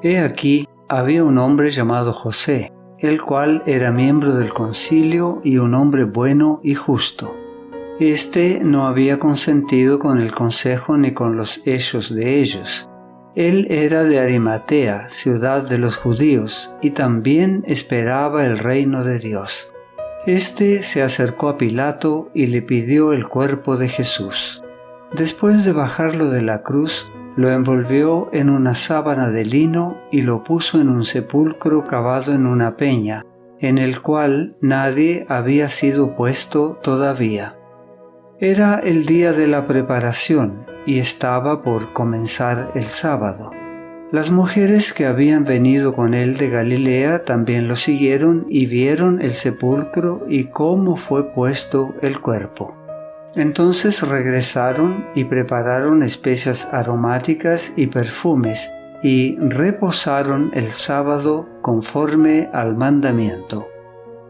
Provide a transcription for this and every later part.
He aquí, había un hombre llamado José, el cual era miembro del concilio y un hombre bueno y justo. Este no había consentido con el consejo ni con los hechos de ellos. Él era de Arimatea, ciudad de los judíos, y también esperaba el reino de Dios. Este se acercó a Pilato y le pidió el cuerpo de Jesús. Después de bajarlo de la cruz, lo envolvió en una sábana de lino y lo puso en un sepulcro cavado en una peña, en el cual nadie había sido puesto todavía. Era el día de la preparación y estaba por comenzar el sábado. Las mujeres que habían venido con él de Galilea también lo siguieron y vieron el sepulcro y cómo fue puesto el cuerpo. Entonces regresaron y prepararon especias aromáticas y perfumes y reposaron el sábado conforme al mandamiento.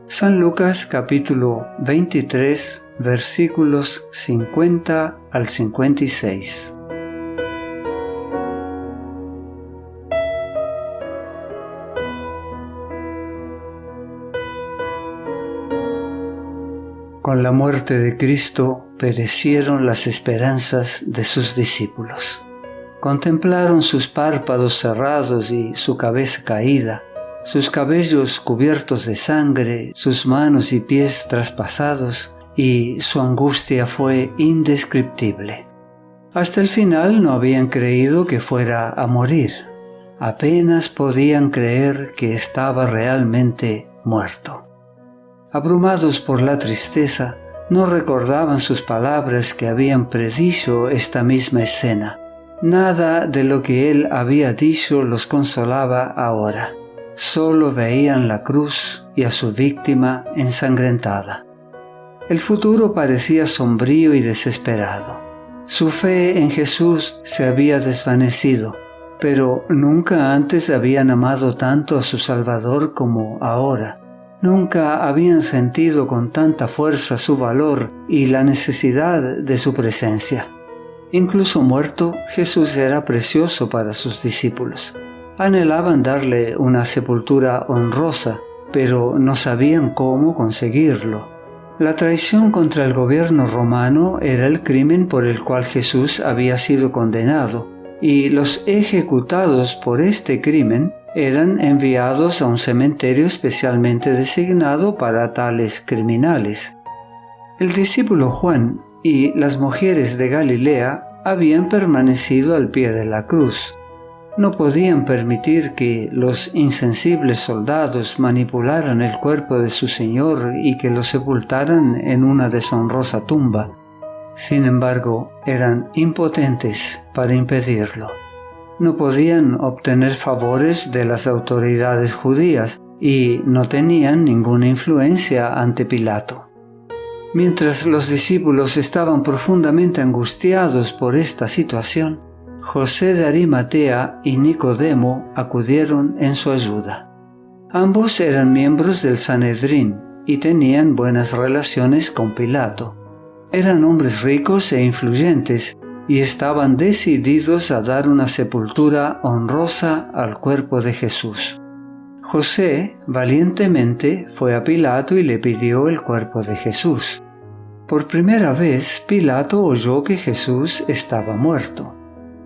San Lucas capítulo 23 versículos 50 al 56. Con la muerte de Cristo perecieron las esperanzas de sus discípulos. Contemplaron sus párpados cerrados y su cabeza caída, sus cabellos cubiertos de sangre, sus manos y pies traspasados, y su angustia fue indescriptible. Hasta el final no habían creído que fuera a morir. Apenas podían creer que estaba realmente muerto. Abrumados por la tristeza, no recordaban sus palabras que habían predicho esta misma escena. Nada de lo que él había dicho los consolaba ahora. Solo veían la cruz y a su víctima ensangrentada. El futuro parecía sombrío y desesperado. Su fe en Jesús se había desvanecido, pero nunca antes habían amado tanto a su Salvador como ahora. Nunca habían sentido con tanta fuerza su valor y la necesidad de su presencia. Incluso muerto, Jesús era precioso para sus discípulos. Anhelaban darle una sepultura honrosa, pero no sabían cómo conseguirlo. La traición contra el gobierno romano era el crimen por el cual Jesús había sido condenado, y los ejecutados por este crimen eran enviados a un cementerio especialmente designado para tales criminales. El discípulo Juan y las mujeres de Galilea habían permanecido al pie de la cruz. No podían permitir que los insensibles soldados manipularan el cuerpo de su Señor y que lo sepultaran en una deshonrosa tumba. Sin embargo, eran impotentes para impedirlo. No podían obtener favores de las autoridades judías y no tenían ninguna influencia ante Pilato. Mientras los discípulos estaban profundamente angustiados por esta situación, José de Arimatea y Nicodemo acudieron en su ayuda. Ambos eran miembros del Sanedrín y tenían buenas relaciones con Pilato. Eran hombres ricos e influyentes y estaban decididos a dar una sepultura honrosa al cuerpo de Jesús. José valientemente fue a Pilato y le pidió el cuerpo de Jesús. Por primera vez, Pilato oyó que Jesús estaba muerto.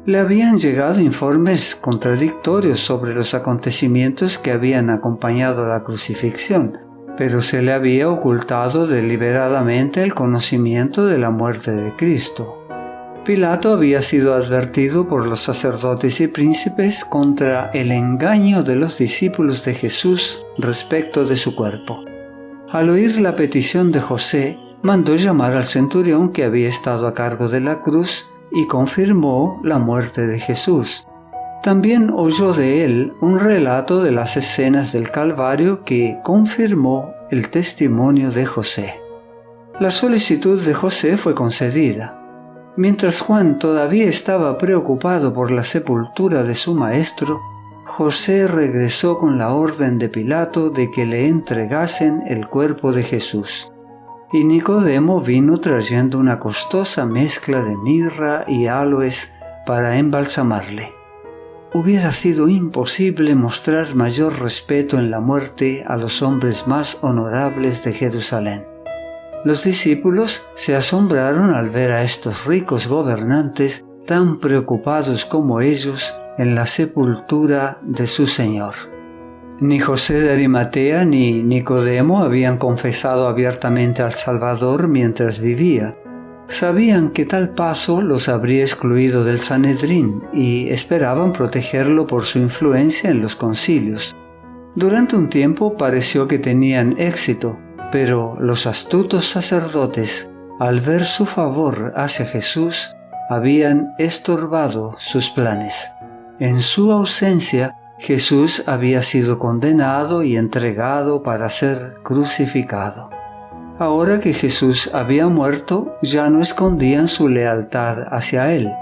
Le habían llegado informes contradictorios sobre los acontecimientos que habían acompañado la crucifixión, pero se le había ocultado deliberadamente el conocimiento de la muerte de Cristo. Pilato había sido advertido por los sacerdotes y príncipes contra el engaño de los discípulos de Jesús respecto de su cuerpo. Al oír la petición de José, mandó llamar al centurión que había estado a cargo de la cruz y confirmó la muerte de Jesús. También oyó de él un relato de las escenas del Calvario que confirmó el testimonio de José. La solicitud de José fue concedida. Mientras Juan todavía estaba preocupado por la sepultura de su maestro, José regresó con la orden de Pilato de que le entregasen el cuerpo de Jesús. Y Nicodemo vino trayendo una costosa mezcla de mirra y áloes para embalsamarle. hubiera sido imposible mostrar mayor respeto en la muerte a los hombres más honorables de Jerusalén. Los discípulos se asombraron al ver a estos ricos gobernantes tan preocupados como ellos en la sepultura de su Señor. Ni José de Arimatea ni Nicodemo habían confesado abiertamente al Salvador mientras vivía. Sabían que tal paso los habría excluido del Sanedrín y esperaban protegerlo por su influencia en los concilios. Durante un tiempo pareció que tenían éxito, pero los astutos sacerdotes, al ver su favor hacia Jesús, habían estorbado sus planes. En su ausencia, Jesús había sido condenado y entregado para ser crucificado. Ahora que Jesús había muerto, ya no escondían su lealtad hacia Él.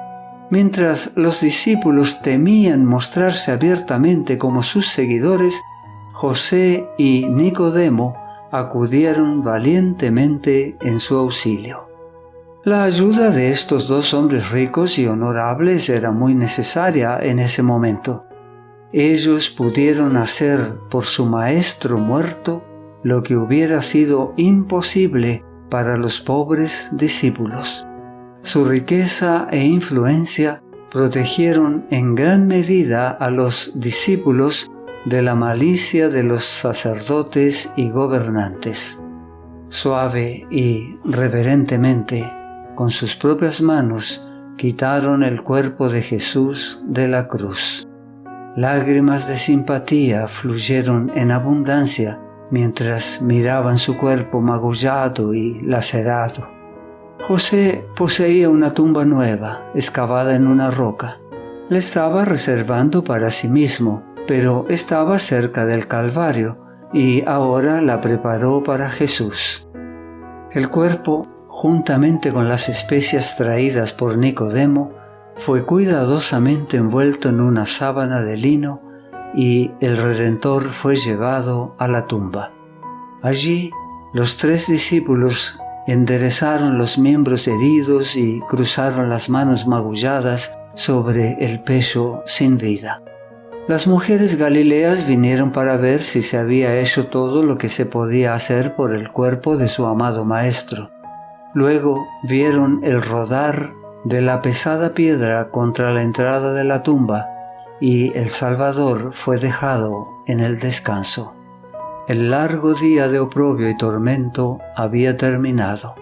Mientras los discípulos temían mostrarse abiertamente como sus seguidores, José y Nicodemo acudieron valientemente en su auxilio. La ayuda de estos dos hombres ricos y honorables era muy necesaria en ese momento. Ellos pudieron hacer por su maestro muerto lo que hubiera sido imposible para los pobres discípulos. Su riqueza e influencia protegieron en gran medida a los discípulos de la malicia de los sacerdotes y gobernantes. Suave y reverentemente, con sus propias manos, quitaron el cuerpo de Jesús de la cruz. Lágrimas de simpatía fluyeron en abundancia mientras miraban su cuerpo magullado y lacerado. José poseía una tumba nueva, excavada en una roca. La estaba reservando para sí mismo, pero estaba cerca del Calvario y ahora la preparó para Jesús. El cuerpo, juntamente con las especias traídas por Nicodemo, fue cuidadosamente envuelto en una sábana de lino y el Redentor fue llevado a la tumba. Allí, los tres discípulos enderezaron los miembros heridos y cruzaron las manos magulladas sobre el pecho sin vida. Las mujeres galileas vinieron para ver si se había hecho todo lo que se podía hacer por el cuerpo de su amado Maestro. Luego vieron el rodar de la pesada piedra contra la entrada de la tumba y el Salvador fue dejado en el descanso. El largo día de oprobio y tormento había terminado.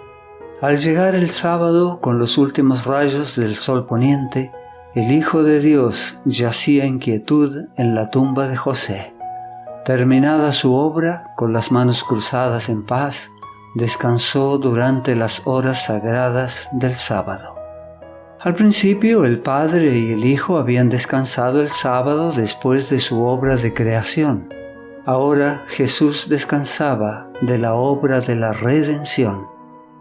Al llegar el sábado con los últimos rayos del sol poniente, el Hijo de Dios yacía en quietud en la tumba de José. Terminada su obra, con las manos cruzadas en paz, descansó durante las horas sagradas del sábado. Al principio el Padre y el Hijo habían descansado el sábado después de su obra de creación. Ahora Jesús descansaba de la obra de la redención,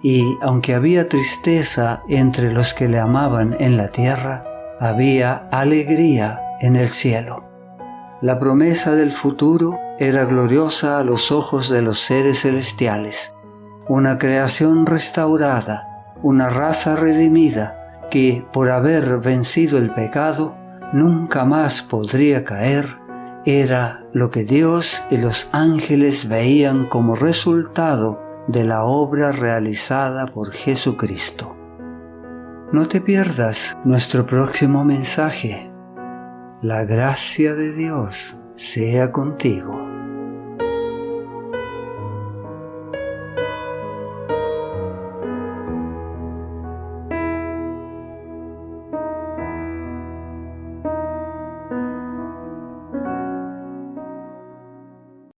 y aunque había tristeza entre los que le amaban en la tierra, había alegría en el cielo. La promesa del futuro era gloriosa a los ojos de los seres celestiales. Una creación restaurada, una raza redimida, que por haber vencido el pecado nunca más podría caer, era lo que Dios y los ángeles veían como resultado de la obra realizada por Jesucristo. No te pierdas nuestro próximo mensaje. La gracia de Dios sea contigo.